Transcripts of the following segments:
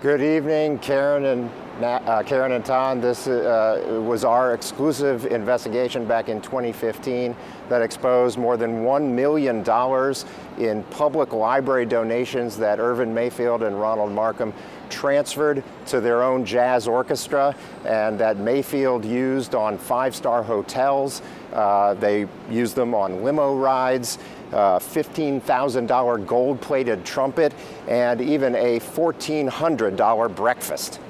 Good evening, Karen and Ton. This was our exclusive investigation back in 2015 that exposed more than $1 million in public library donations that Irvin Mayfield and Ronald Markham transferred to their own jazz orchestra, and that Mayfield used on five-star hotels. They used them on limo rides, $15,000 gold-plated trumpet, and even a $1,400 breakfast.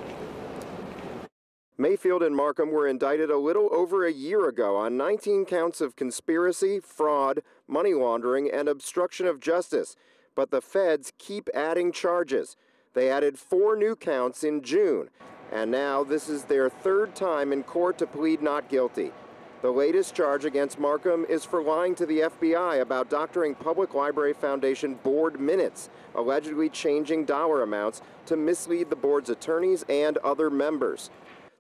Mayfield and Markham were indicted a little over a year ago on 19 counts of conspiracy, fraud, money laundering, and obstruction of justice. But the feds keep adding charges. They added 4 new counts in June, and now this is their 3rd time in court to plead not guilty. The latest charge against Markham is for lying to the FBI about doctoring Public Library Foundation board minutes, allegedly changing dollar amounts to mislead the board's attorneys and other members.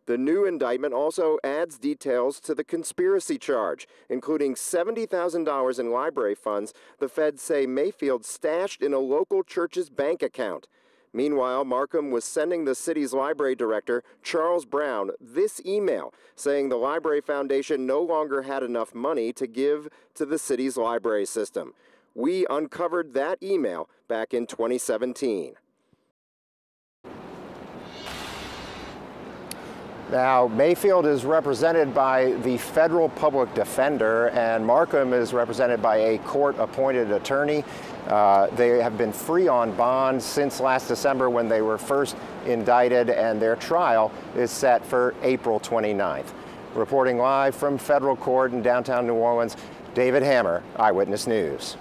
The new indictment also adds details to the conspiracy charge, including $70,000 in library funds the feds say Mayfield stashed in a local church's bank account. Meanwhile, Markham was sending the city's library director, Charles Brown, this email saying the Library Foundation no longer had enough money to give to the city's library system. We uncovered that email back in 2017. Now, Mayfield is represented by the federal public defender, and Markham is represented by a court-appointed attorney. They have been free on bond since last December when they were first indicted, and their trial is set for April 29th. Reporting live from federal court in downtown New Orleans, David Hammer, Eyewitness News.